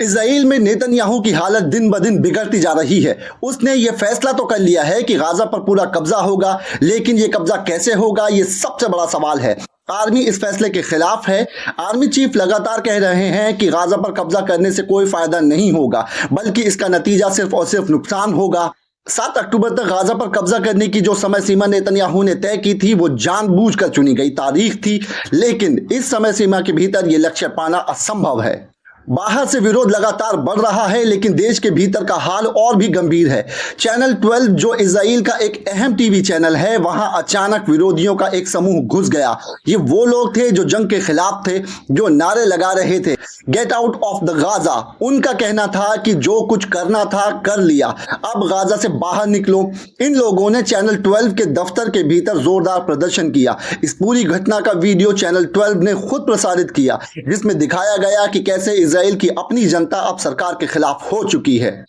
Israel में Netanyahu की हालत दिन ब दिन बिगड़ती जा रही है। उसने ये फैसला तो कर लिया है कि गाजा पर पूरा कब्जा होगा, लेकिन ये कब्जा कैसे होगा, ये सबसे बड़ा सवाल है। आर्मी इस फैसले के खिलाफ है। आर्मी चीफ लगातार कह रहे हैं कि गाजा पर कब्जा करने से कोई फायदा नहीं होगा, बल्कि इसका नतीजा सिर्फ और सिर्फ नुकसान होगा। 7 अक्टूबर तक गाजा पर कब्जा करने की जो समय सीमा नेतन्याहू ने तय की थी, वो जानबूझकर चुनी गई तारीख थी, लेकिन इस समय सीमा के भीतर ये लक्ष्य पाना असंभव है। बाहर से विरोध लगातार बढ़ रहा है, लेकिन देश के भीतर का हाल और भी गंभीर है। चैनल 12 जो इजराइल का एक अहम टीवी चैनल है, वहां अचानक विरोधियों का एक समूह घुस गया। ये वो लोग थे जो जंग के खिलाफ थे, जो नारे लगा रहे थे, get out of the Gaza. उनका कहना था कि जो कुछ करना था कर लिया, अब गाजा से बाहर निकलो। इन लोगों ने चैनल 12 के दफ्तर के भीतर जोरदार प्रदर्शन किया। इस पूरी घटना का वीडियो चैनल 12 ने खुद प्रसारित किया, जिसमें दिखाया गया कि कैसे इजराइल की अपनी जनता अब सरकार के खिलाफ हो चुकी है।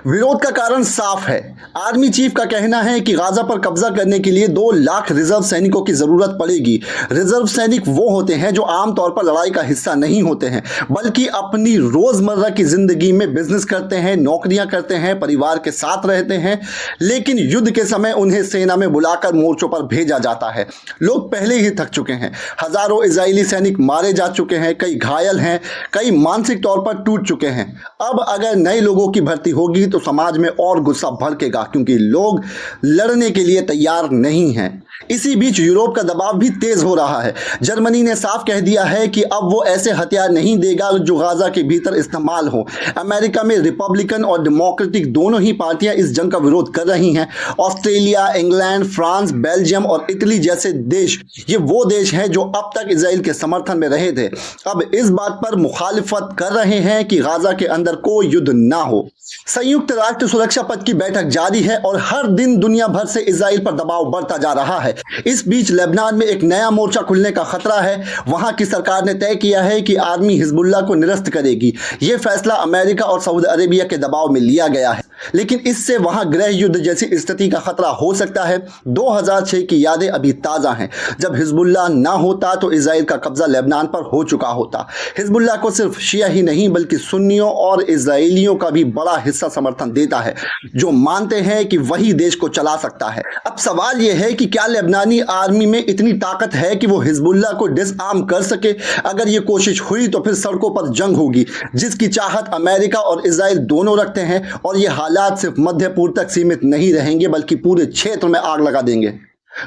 विरोध का कारण साफ है। आर्मी चीफ का कहना है कि गाजा पर कब्जा करने के लिए 2 लाख रिजर्व सैनिकों की जरूरत पड़ेगी। रिजर्व सैनिक वो होते हैं जो आमतौर पर लड़ाई का हिस्सा नहीं होते हैं, बल्कि अपनी रोजमर्रा की जिंदगी में बिजनेस करते हैं, नौकरियां करते हैं, परिवार के साथ रहते हैं, लेकिन युद्ध के समय उन्हें सेना में बुलाकर मोर्चों पर भेजा जाता है। लोग पहले ही थक चुके हैं। हजारों इजरायली सैनिक मारे जा चुके हैं, कई घायल हैं, कई मानसिक तौर पर टूट चुके हैं। अब अगर नए लोगों की भर्ती होगी तो समाज में और गुस्सा भड़केगा, क्योंकि लोग लड़ने के लिए तैयार नहीं हैं। इसी बीच यूरोप का दबाव भी तेज हो रहा है। जर्मनी ने साफ कह दिया है कि अब वो ऐसे हथियार नहीं देगा जो गाजा के भीतर इस्तेमाल हो। अमेरिका में रिपब्लिकन और डेमोक्रेटिक दोनों ही पार्टियां इस जंग का विरोध कर रही हैं। ऑस्ट्रेलिया, इंग्लैंड, फ्रांस, बेल्जियम और इटली जैसे देश, ये वो देश हैं जो अब तक इजराइल के समर्थन में रहे थे, अब इस बात पर मुखालिफत कर रहे हैं कि गाजा के अंदर कोई युद्ध ना हो। संयुक्त राष्ट्र सुरक्षा पद की बैठक जारी है और हर दिन दुनिया भर से इजराइल पर दबाव बढ़ता जा रहा है। इस बीच लेबनान में एक नया मोर्चा खुलने का खतरा है। वहां की सरकार ने तय किया है कि आर्मी हिजबुल्लाह को निरस्त करेगी। यह फैसला अमेरिका और सऊदी अरेबिया के दबाव में लिया गया है, लेकिन इससे वहां गृह युद्ध जैसी स्थिति का खतरा हो सकता है। 2006 की यादें अभी ताजा हैं, जब हिजबुल्लाह ना होता तो इजराइल का कब्जा लेबनान पर हो चुका होता। हिजबुल्लाह को सिर्फ शिया ही नहीं, बल्कि सुन्नियों और इजराइलियों का भी बड़ा हिस्सा समर्थन देता है, जो मानते हैं कि वही देश को चला सकता है। अब सवाल यह है कि क्या लेबनानी आर्मी में इतनी ताकत है कि वो हिजबुल्लाह को डिसआर्म कर सके? अगर ये कोशिश हुई तो फिर सड़कों पर जंग होगी, जिसकी चाहत अमेरिका और इजराइल दोनों रखते हैं, और ये हालात सिर्फ मध्य पूर्व तक सीमित नहीं रहेंगे, बल्कि पूरे क्षेत्र में आग लगा देंगे।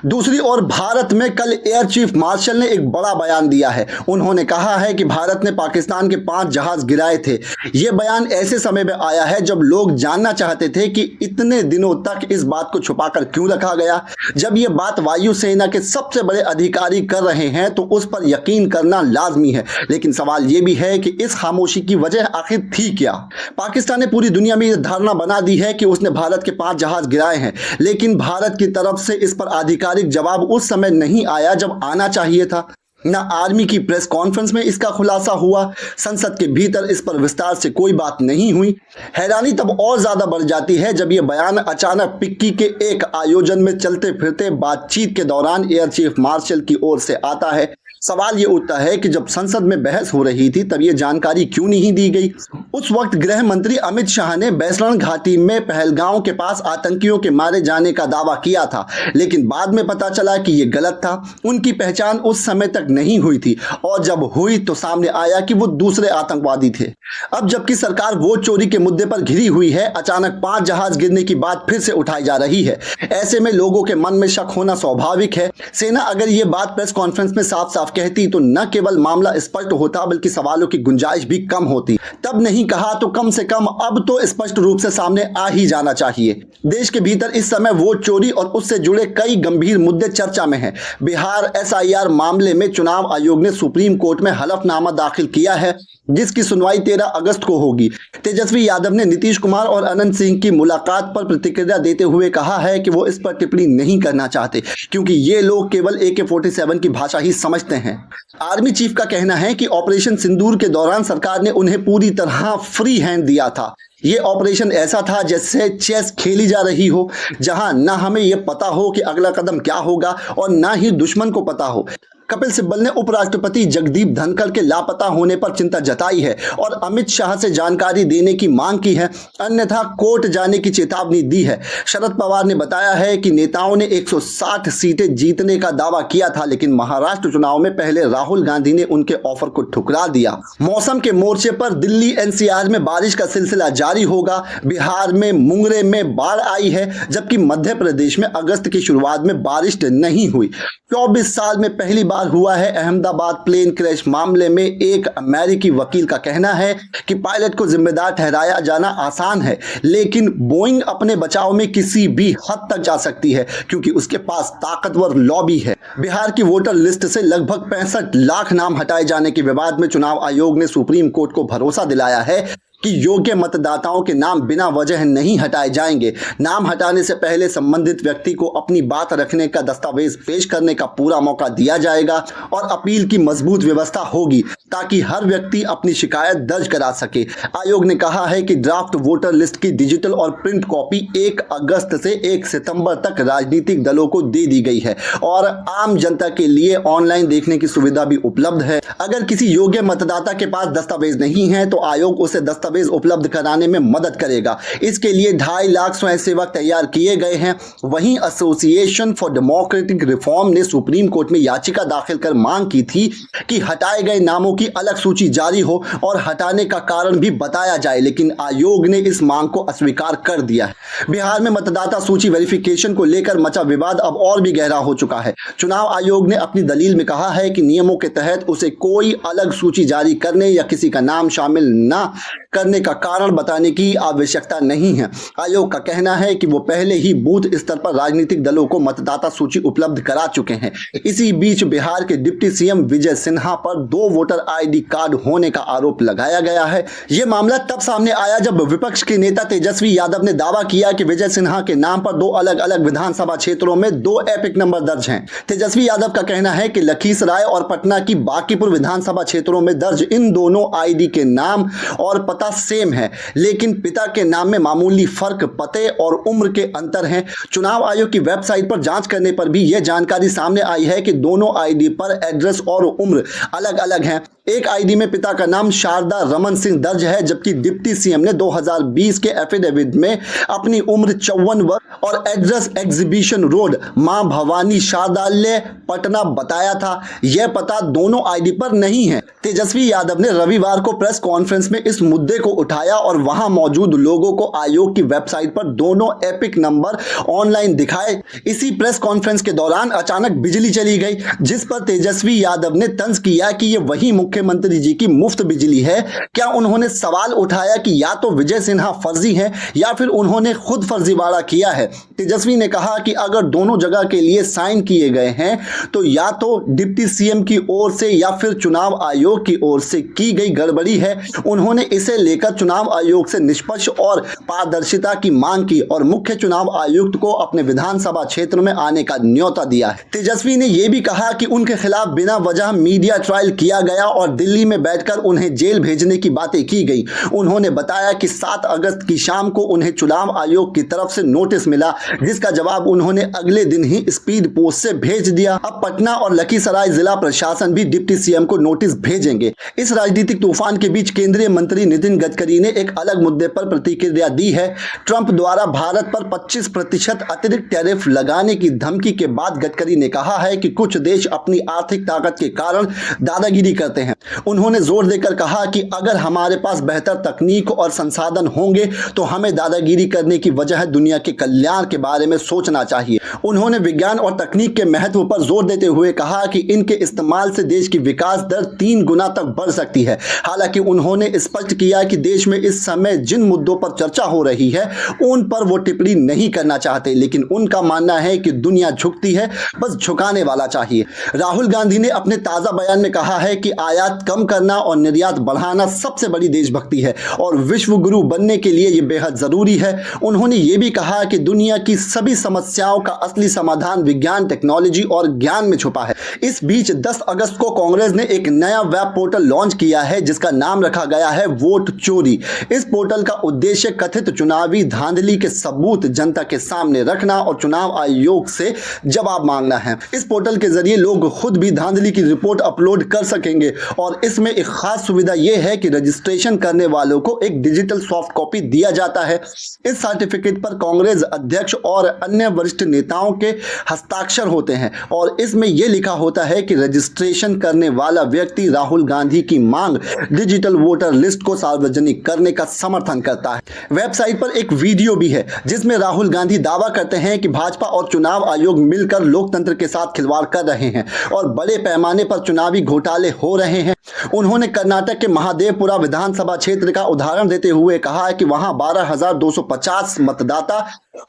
दूसरी ओर भारत में कल एयर चीफ मार्शल ने एक बड़ा बयान दिया है। उन्होंने कहा है कि भारत ने पाकिस्तान के 5 जहाज गिराए थे। यह बयान ऐसे समय में आया है जब लोग जानना चाहते थे कि इतने दिनों तक इस बात को छुपाकर क्यों रखा गया। जब यह बात वायुसेना के सबसे बड़े अधिकारी कर रहे हैं तो उस पर यकीन करना लाजमी है, लेकिन सवाल यह भी है कि इस खामोशी की वजह आखिर थी क्या। पाकिस्तान ने पूरी दुनिया में यह धारणा बना दी है कि उसने भारत के 5 जहाज गिराए हैं, लेकिन भारत की तरफ से इस पर आधिकारिक जवाब उस समय नहीं आया जब आना चाहिए था। ना आर्मी की प्रेस कॉन्फ्रेंस में इसका खुलासा हुआ, संसद के भीतर इस पर विस्तार से कोई बात नहीं हुई। हैरानी तब और ज्यादा बढ़ जाती है जब यह बयान अचानक पिक्की के एक आयोजन में चलते फिरते बातचीत के दौरान एयर चीफ मार्शल की ओर से आता है। सवाल ये उठता है कि जब संसद में बहस हो रही थी तब ये जानकारी क्यों नहीं दी गई। उस वक्त गृह मंत्री अमित शाह ने बैसरण घाटी में पहलगांव के पास आतंकियों के मारे जाने का दावा किया था, लेकिन बाद में पता चला कि ये गलत था। उनकी पहचान उस समय तक नहीं हुई थी, और जब हुई तो सामने आया कि वो दूसरे आतंकवादी थे। अब जबकि सरकार वोट चोरी के मुद्दे पर घिरी हुई है, अचानक 5 जहाज गिरने की बात फिर से उठाई जा रही है। ऐसे में लोगों के मन में शक होना स्वाभाविक है। सेना अगर ये बात प्रेस कॉन्फ्रेंस में साफ साफ कहती तो न केवल मामला स्पष्ट होता, बल्कि सवालों की गुंजाइश भी कम होती। तब नहीं कहा तो कम से कम अब तो स्पष्ट रूप से सामने आ ही जाना चाहिए। देश के भीतर इस समय वोट चोरी और उससे जुड़े कई गंभीर मुद्दे चर्चा में हैं। बिहार SIR मामले में चुनाव आयोग ने सुप्रीम कोर्ट में हलफनामा दाखिल किया है, जिसकी सुनवाई 13 अगस्त को होगी। तेजस्वी यादव ने नीतीश कुमार और अनंत सिंह की मुलाकात पर प्रतिक्रिया देते हुए कहा है कि वो इस पर टिप्पणी नहीं करना चाहते, क्योंकि ये लोग केवल AK-47 की भाषा ही समझते हैं। आर्मी चीफ का कहना है कि ऑपरेशन सिंदूर के दौरान सरकार ने उन्हें पूरी तरह फ्री हैंड दिया था। ये ऑपरेशन ऐसा था जैसे चेस खेली जा रही हो, जहां ना हमें यह पता हो कि अगला कदम क्या होगा और ना ही दुश्मन को पता हो। कपिल सिब्बल ने उपराष्ट्रपति जगदीप धनखड़ के लापता होने पर चिंता जताई है और अमित शाह से जानकारी देने की मांग की है, अन्यथा कोर्ट जाने की चेतावनी दी है। शरद पवार ने बताया है कि नेताओं ने 160 सीटें जीतने का दावा किया था, लेकिन महाराष्ट्र चुनाव में पहले राहुल गांधी ने उनके ऑफर को ठुकरा दिया। मौसम के मोर्चे पर दिल्ली एनसीआर में बारिश का सिलसिला जारी होगा। बिहार में मुंगेर में बाढ़ आई है, जबकि मध्य प्रदेश में अगस्त की शुरुआत में बारिश नहीं हुई। 24 साल में पहली बार हुआ है। अहमदाबाद प्लेन क्रैश मामले में एक अमेरिकी वकील का कहना है कि पायलट को जिम्मेदार ठहराया जाना आसान है, लेकिन बोइंग अपने बचाव में किसी भी हद तक जा सकती है क्योंकि उसके पास ताकतवर लॉबी है। बिहार की वोटर लिस्ट से लगभग 65 लाख नाम हटाए जाने के विवाद में चुनाव आयोग ने सुप्रीम कोर्ट को भरोसा दिलाया है कि योग्य मतदाताओं के नाम बिना वजह नहीं हटाए जाएंगे। नाम हटाने से पहले संबंधित व्यक्ति को अपनी बात रखने का दस्तावेज पेश करने का पूरा मौका दिया जाएगा और अपील की मजबूत व्यवस्था होगी ताकि हर व्यक्ति अपनी शिकायत दर्ज करा सके। आयोग ने कहा है कि ड्राफ्ट वोटर लिस्ट की डिजिटल और प्रिंट कॉपी 1 अगस्त से 1 सितंबर तक राजनीतिक दलों को दे दी गई है और आम जनता के लिए ऑनलाइन देखने की सुविधा भी उपलब्ध है। अगर किसी योग्य मतदाता के पास दस्तावेज नहीं है तो आयोग उसे दस्तावेज उपलब्ध कराने में मदद करेगा। इसके लिए 2.5 लाख स्वयंसेवक तैयार किए गए हैं। वहीं एसोसिएशन फॉर डेमोक्रेटिक रिफॉर्म ने सुप्रीम कोर्ट में याचिका दाखिल कर मांग की थी कि हटाए गए नामों की अलग सूची जारी हो और हटाने का कारण भी बताया जाए, लेकिन आयोग ने इस मांग को अस्वीकार कर दिया है। बिहार में मतदाता सूची वेरिफिकेशन को लेकर मचा विवाद अब और भी गहरा हो चुका है। चुनाव आयोग ने अपनी दलील में कहा है कि नियमों के तहत उसे कोई अलग सूची जारी करने या किसी का नाम शामिल न करने का कारण बताने की आवश्यकता नहीं है। आयोग का कहना है कि वो पहले ही बूथ स्तर पर राजनीतिक दलों को मतदाता सूची उपलब्ध करा चुके हैं। इसी बीच बिहार के डिप्टी सीएम विजय सिन्हा पर 2 वोटर आईडी कार्ड होने का आरोप लगाया गया है। यह मामला तब सामने आया जब विपक्ष के नेता तेजस्वी यादव ने दावा किया कि विजय सिन्हा के नाम पर 2 अलग अलग विधानसभा क्षेत्रों में 2 एपिक नंबर दर्ज हैं। तेजस्वी यादव का कहना है कि लखीसराय और पटना की बांकीपुर विधानसभा क्षेत्रों में दर्ज इन दोनों आईडी के नाम और पता सेम है, लेकिन पिता के नाम में मामूली फर्क पते और उम्र के अंतर हैं। चुनाव आयोग की वेबसाइट पर जांच करने पर भी यह जानकारी सामने आई है कि दोनों आईडी पर एड्रेस और उम्र अलग अलग हैं। एक आईडी में पिता का नाम शारदा रमन सिंह दर्ज है, जबकि डिप्टी सीएम ने 2020 के एफिडेविट में अपनी उम्र 54 वर्ष और एड्रेस एग्जीबिशन रोड मां भवानी शारदालय पटना बताया था। यह पता दोनों आईडी पर नहीं है। तेजस्वी यादव ने रविवार को प्रेस कॉन्फ्रेंस में इस मुद्दे को उठाया और वहां मौजूद लोगों को आयोग की वेबसाइट पर दोनों एपिक नंबर ऑनलाइन दिखाए। इसी प्रेस कॉन्फ्रेंस के दौरान अचानक बिजली चली गई, जिस पर तेजस्वी यादव ने तंज किया कि यह वही मुख्यमंत्री जी की मुफ्त बिजली है। क्या उन्होंने सवाल उठाया कि या तो विजय सिन्हा फर्जी हैं या फिर उन्होंने खुद फर्जीवाड़ा किया है। तेजस्वी ने कहा कि अगर दोनों जगह के लिए साइन किए गए हैं तो या तो डिप्टी सीएम की ओर से या फिर चुनाव आयोग की ओर से की गई गड़बड़ी है। उन्होंने इसे लेकर चुनाव आयोग से निष्पक्ष और पारदर्शिता की मांग की और मुख्य चुनाव आयुक्त को अपने विधानसभा क्षेत्र में आने का न्योता दिया है। तेजस्वी ने यह भी कहा कि उनके खिलाफ बिना वजह मीडिया ट्रायल किया गया और दिल्ली में बैठकर उन्हें जेल भेजने की बातें की गई। उन्होंने बताया कि 7 अगस्त की शाम को उन्हें चुनाव आयोग की तरफ से नोटिस मिला, जिसका जवाब उन्होंने अगले दिन ही स्पीड पोस्ट से भेज दिया। अब पटना और लखीसराय जिला प्रशासन भी डिप्टी सीएम को नोटिस भेजेंगे। इस राजनीतिक तूफान के बीच केंद्रीय मंत्री नितिन गडकरी ने एक अलग मुद्दे पर प्रतिक्रिया दी है। ट्रंप द्वारा भारत पर 25% अतिरिक्त टैरिफ लगाने की धमकी के बाद गडकरी ने कहा है कि कुछ देश अपनी आर्थिक ताकत के कारण दादागिरी करते हैं। उन्होंने जोर देकर कहा कि अगर हमारे पास बेहतर तकनीक और संसाधन होंगे तो हमें दादागिरी करने की वजह दुनिया के कल्याण के बारे में सोचना चाहिए। उन्होंने विज्ञान और तकनीक के महत्व पर जोर देते हुए कहा कि इनके इस्तेमाल से देश की विकास दर 3 गुना तक बढ़ सकती है। हालांकि उन्होंने स्पष्ट किया कि देश में इस समय जिन मुद्दों पर चर्चा हो रही है उन पर वो टिप्पणी नहीं करना चाहते, लेकिन उनका मानना है कि दुनिया झुकती है, बस झुकाने वाला चाहिए। राहुल गांधी ने अपने ताजा बयान में कहा है कि आयात आयात कम करना और निर्यात बढ़ाना सबसे बड़ी देशभक्ति है और विश्व गुरु बनने के लिए ये बेहद जरूरी है। उन्होंने ये भी कहा कि दुनिया की सभी समस्याओं का असली समाधान विज्ञान, टेक्नोलॉजी और ज्ञान में छुपा है। इस बीच 10 अगस्त को कांग्रेस ने एक नया वेब पोर्टल लॉन्च किया है जिसका नाम रखा गया है वोट चोरी। इस पोर्टल का उद्देश्य कथित चुनावी धांधली के सबूत जनता के सामने रखना और चुनाव आयोग से जवाब मांगना है। इस पोर्टल के जरिए लोग खुद भी धांधली की रिपोर्ट अपलोड कर सकेंगे और इसमें एक खास सुविधा यह है कि रजिस्ट्रेशन करने वालों को एक डिजिटल सॉफ्ट कॉपी दिया जाता है। इस सर्टिफिकेट पर कांग्रेस अध्यक्ष और अन्य वरिष्ठ नेताओं के हस्ताक्षर होते हैं और इसमें यह लिखा होता है कि रजिस्ट्रेशन करने वाला व्यक्ति राहुल गांधी की मांग डिजिटल वोटर लिस्ट को सार्वजनिक करने का समर्थन करता है। वेबसाइट पर एक वीडियो भी है जिसमें राहुल गांधी दावा करते हैं कि भाजपा और चुनाव आयोग मिलकर लोकतंत्र के साथ खिलवाड़ कर रहे हैं और बड़े पैमाने पर चुनावी घोटाले हो रहे हैं। उन्होंने कर्नाटक के महादेवपुरा विधानसभा क्षेत्र का उदाहरण देते हुए कहा है कि वहां 12,250 मतदाता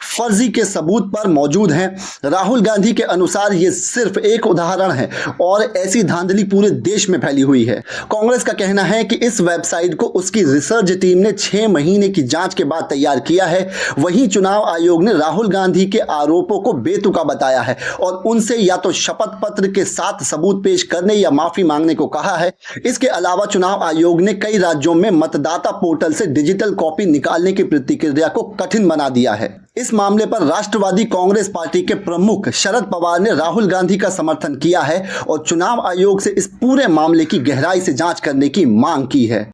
फर्जी के सबूत पर मौजूद हैं। राहुल गांधी के अनुसार ये सिर्फ एक उदाहरण है और ऐसी धांधली पूरे देश में फैली हुई है। कांग्रेस का कहना है कि इस वेबसाइट को उसकी रिसर्च टीम ने 6 महीने की जांच के बाद तैयार किया है। वहीं चुनाव आयोग ने राहुल गांधी के आरोपों को बेतुका बताया है और उनसे या तो शपथ पत्र के साथ सबूत पेश करने या माफी मांगने को कहा है। इसके अलावा चुनाव आयोग ने कई राज्यों में मतदाता पोर्टल से डिजिटल कॉपी निकालने की प्रक्रिया को कठिन बना दिया है। इस मामले पर राष्ट्रवादी कांग्रेस पार्टी के प्रमुख शरद पवार ने राहुल गांधी का समर्थन किया है और चुनाव आयोग से इस पूरे मामले की गहराई से जांच करने की मांग की है।